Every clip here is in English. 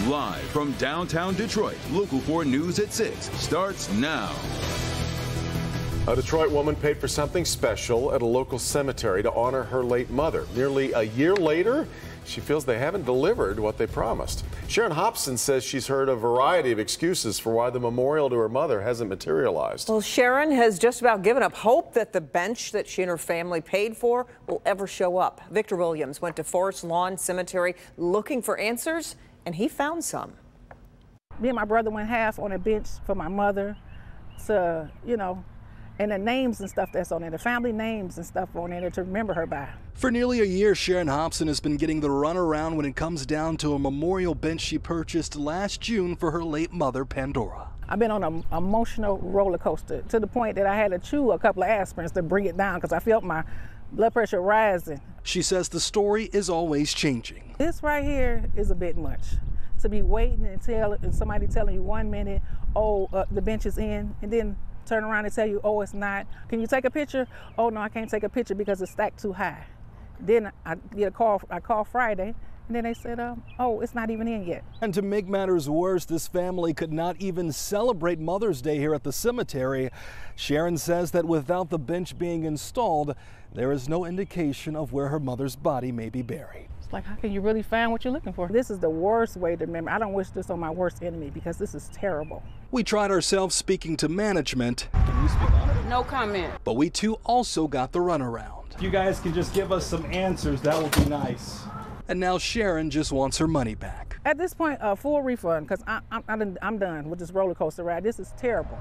Live from downtown Detroit, Local 4 News at 6 starts now. A Detroit woman paid for something special at a local cemetery to honor her late mother. Nearly a year later, she feels they haven't delivered what they promised. Sharon Hobson says she's heard a variety of excuses for why the memorial to her mother hasn't materialized. Well, Sharon has just about given up hope that the bench that she and her family paid for will ever show up. Victor Williams went to Forest Lawn Cemetery looking for answers, and he found some. Me and my brother went half on a bench for my mother to, and the names and stuff that's on it, the family names and stuff on it to remember her by. For nearly a year, Sharon Hobson has been getting the runaround when it comes down to a memorial bench she purchased last June for her late mother, Pandora. I've been on an emotional roller coaster to the point that I had to chew a couple of aspirins to bring it down because I felt my blood pressure rising. She says the story is always changing. This right here is a bit much. To be waiting and somebody telling you 1 minute, the bench is in, and then turn around and tell you, oh, it's not. Can you take a picture? Oh, no, I can't take a picture because it's stacked too high. Then I get a call. I called Friday, and then they said, oh, it's not even in yet. And to make matters worse, this family could not even celebrate Mother's Day here at the cemetery. Sharon says that without the bench being installed, there is no indication of where her mother's body may be buried. It's like, how can you really find what you're looking for? This is the worst way to remember. I don't wish this on my worst enemy because this is terrible. We tried ourselves speaking to management. Can you speak on it? No comment. But we too also got the runaround. If you guys can just give us some answers, that would be nice. And now Sharon just wants her money back. At this point, a full refund because I'm done with this roller coaster ride. This is terrible.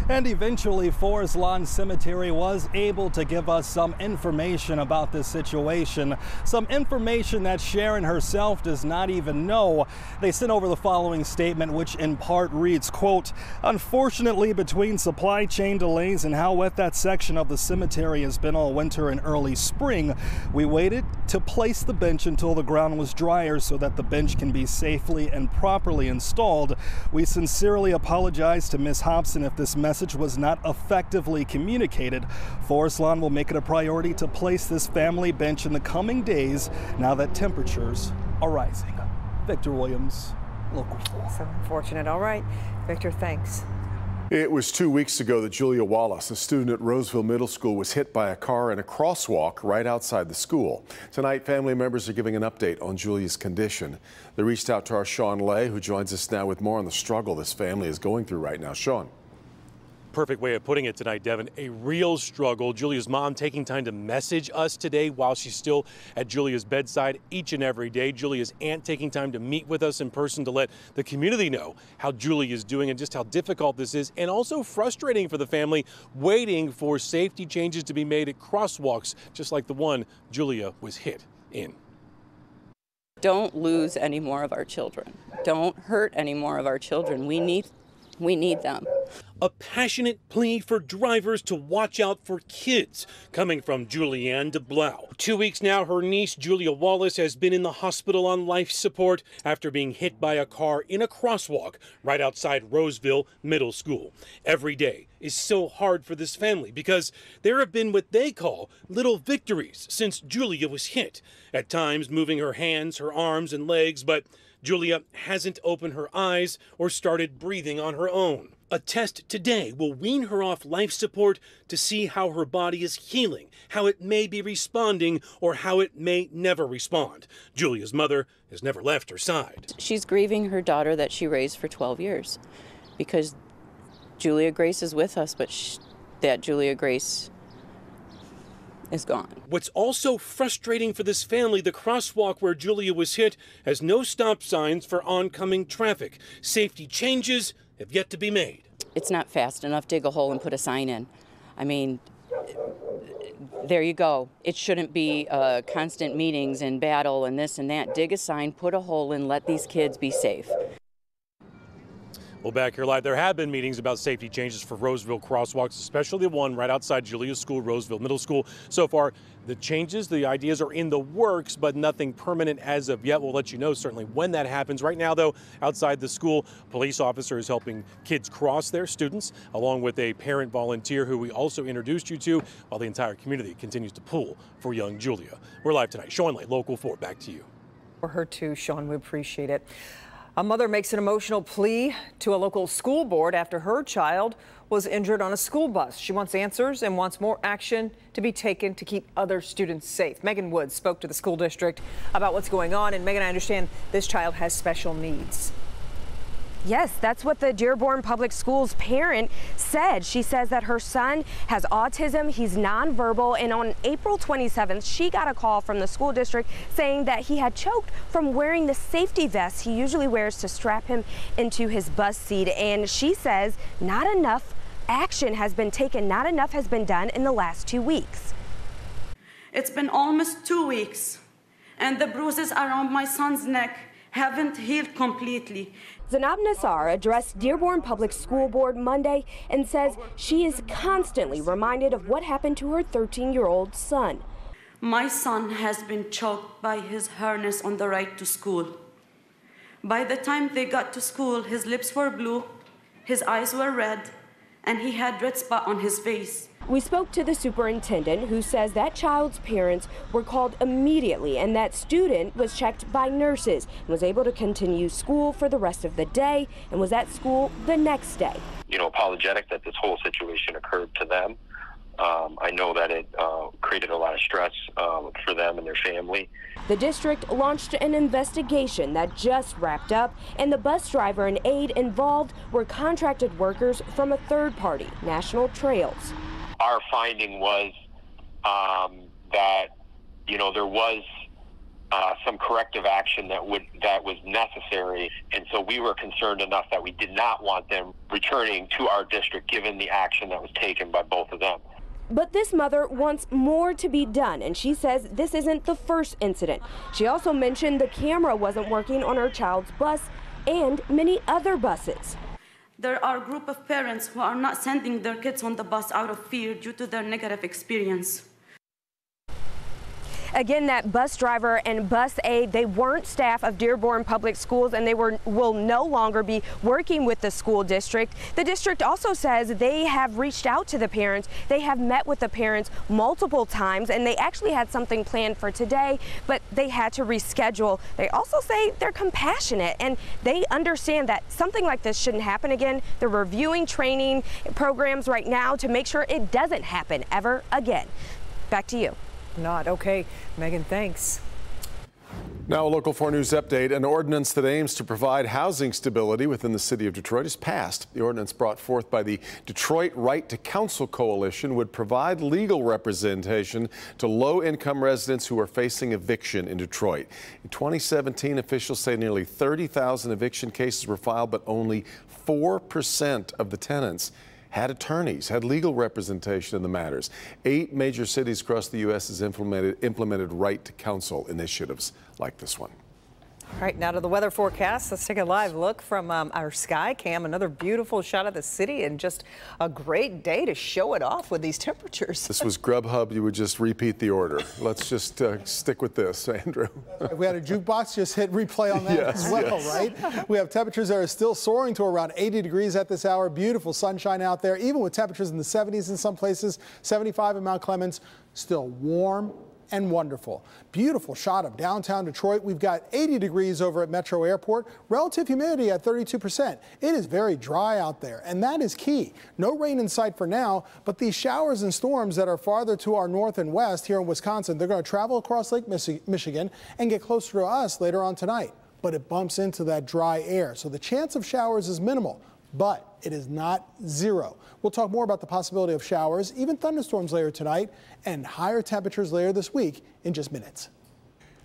And eventually, Forest Lawn Cemetery was able to give us some information about this situation. Some information that Sharon herself does not even know. They sent over the following statement, which in part reads, quote, "Unfortunately, between supply chain delays and how wet that section of the cemetery has been all winter and early spring, we waited to place the bench until the ground was drier so that the bench can be safely and properly installed. We sincerely apologize to Ms. Hobson if this message was not effectively communicated. Forest Lawn will make it a priority to place this family bench in the coming days now that temperatures are rising." Victor Williams, Local 4. So unfortunate. All right, Victor, thanks. It was 2 weeks ago that Julia Wallace, a student at Roseville Middle School, was hit by a car in a crosswalk right outside the school. Tonight, family members are giving an update on Julia's condition. They reached out to our Sean Lay, who joins us now with more on the struggle this family is going through right now. Sean. Perfect way of putting it tonight, Devin. A real struggle. Julia's mom taking time to message us today while she's still at Julia's bedside each and every day. Julia's aunt taking time to meet with us in person to let the community know how Julia is doing and just how difficult this is, and also frustrating for the family waiting for safety changes to be made at crosswalks, just like the one Julia was hit in. Don't lose any more of our children. Don't hurt any more of our children. We need them. A passionate plea for drivers to watch out for kids coming from Julianne DeBlau. 2 weeks now, her niece, Julia Wallace, has been in the hospital on life support after being hit by a car in a crosswalk right outside Roseville Middle School. Every day is so hard for this family because there have been what they call little victories since Julia was hit. At times moving her hands, her arms and legs, but Julia hasn't opened her eyes or started breathing on her own. A test today will wean her off life support to see how her body is healing, how it may be responding, or how it may never respond. Julia's mother has never left her side. She's grieving her daughter that she raised for 12 years because Julia Grace is with us, but that Julia Grace is gone. What's also frustrating for this family, the crosswalk where Julia was hit has no stop signs for oncoming traffic. Safety changes have yet to be made. It's not fast enough. Dig a hole and put a sign in. I mean, there you go. It shouldn't be constant meetings and battle and this and that. Dig a sign, put a hole in, let these kids be safe. Well, back here live, there have been meetings about safety changes for Roseville crosswalks, especially the one right outside Julia's school, Roseville Middle School. So far, the changes, the ideas are in the works, but nothing permanent as of yet. We'll let you know certainly when that happens. Right now, though, outside the school, police officers helping kids cross their students, along with a parent volunteer who we also introduced you to, while the entire community continues to pull for young Julia. We're live tonight. Sean Lay, Local 4, back to you. for her too, Sean. We appreciate it. A mother makes an emotional plea to a local school board after her child was injured on a school bus. She wants answers and wants more action to be taken to keep other students safe. Megan Woods spoke to the school district about what's going on. And Megan, I understand this child has special needs. Yes, that's what the Dearborn Public Schools parent said. She says that her son has autism, he's nonverbal, and on April 27th, she got a call from the school district saying that he had choked from wearing the safety vest he usually wears to strap him into his bus seat. And she says not enough action has been taken, not enough has been done in the last 2 weeks. It's been almost 2 weeks, and the bruises around my son's neck haven't healed completely. Zanab Nassar addressed Dearborn Public School Board Monday and says she is constantly reminded of what happened to her 13-year-old son. My son has been choked by his harness on the ride to school. By the time they got to school, his lips were blue, his eyes were red, and he had red spot on his face. We spoke to the superintendent, who says that child's parents were called immediately and that student was checked by nurses and was able to continue school for the rest of the day and was at school the next day. Apologetic that this whole situation occurred to them. I know that it created a lot of stress for them and their family. The district launched an investigation that just wrapped up, and the bus driver and aide involved were contracted workers from a third party, National Trails. Our finding was that there was some corrective action that was necessary, and so we were concerned enough that we did not want them returning to our district given the action that was taken by both of them. But this mother wants more to be done, and she says this isn't the first incident. She also mentioned the camera wasn't working on her child's bus and many other buses. There are a group of parents who are not sending their kids on the bus out of fear due to their negative experience. Again, that bus driver and bus aide, they weren't staff of Dearborn Public Schools, and they will no longer be working with the school district. The district also says they have reached out to the parents. They have met with the parents multiple times, and they actually had something planned for today, but they had to reschedule. They also say they're compassionate, and they understand that something like this shouldn't happen again. They're reviewing training programs right now to make sure it doesn't happen ever again. Back to you. Not okay. Megan, thanks. Now, a Local 4 News update. An ordinance that aims to provide housing stability within the city of Detroit is passed. The ordinance brought forth by the Detroit Right to Counsel Coalition would provide legal representation to low-income residents who are facing eviction in Detroit. In 2017, officials say nearly 30,000 eviction cases were filed, but only 4% of the tenants had attorneys, had legal representation in the matters. 8 major cities across the U.S. has implemented right to counsel initiatives like this one. All right, now to the weather forecast. Let's take a live look from our sky cam. Another beautiful shot of the city and just a great day to show it off with these temperatures. This was Grubhub. You would just repeat the order. Let's just stick with this, Andrew. If we had a jukebox, just hit replay on that as well, right? We have temperatures that are still soaring to around 80 degrees at this hour. Beautiful sunshine out there, even with temperatures in the 70s in some places, 75 in Mount Clemens. Still warm and wonderful. Beautiful shot of downtown Detroit. We've got 80 degrees over at Metro Airport. Relative humidity at 32%. It is very dry out there, and that is key. No rain in sight for now, but these showers and storms that are farther to our north and west here in Wisconsin, they're going to travel across Lake Michigan and get closer to us later on tonight. But it bumps into that dry air, so the chance of showers is minimal, but it is not zero. We'll talk more about the possibility of showers, even thunderstorms later tonight, and higher temperatures later this week in just minutes.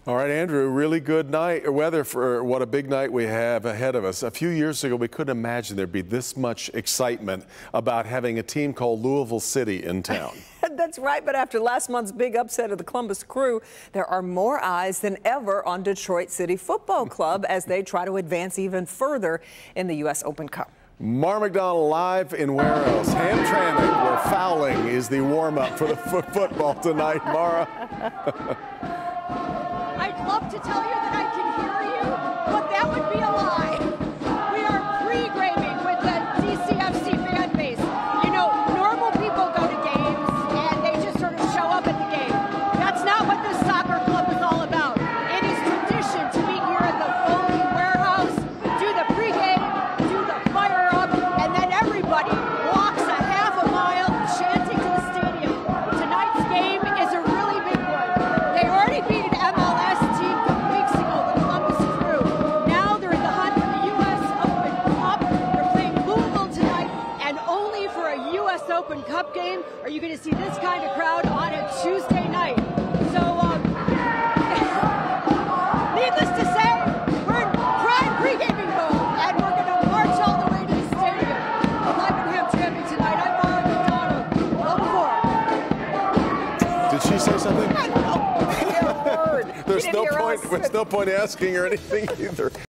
All right, Andrew, really good weather for what a big night we have ahead of us. A few years ago, we couldn't imagine there'd be this much excitement about having a team called Louisville City in town. That's right, but after last month's big upset of the Columbus Crew, there are more eyes than ever on Detroit City Football Club as they try to advance even further in the U.S. Open Cup. Mara McDonald live in where else? Hamtramck, where fouling is the warm-up for the football tonight. Mara. I'd love to tell you that I can hear you, but that would be a lie. We are pre-gaming with the DCFC fan base. You know, normal people go to games and they just sort of show up at the game. That's not what this soccer club is all about. It is tradition to be U.S. Open Cup game, are you going to see this kind of crowd on a Tuesday night? So, needless to say, we're in prime pre-gaming mode, and we're going to march all the way to the stadium. Live in Hamtramck tonight, I'm Mara McDonald. Did she say something? I don't know. There's no point asking her anything either.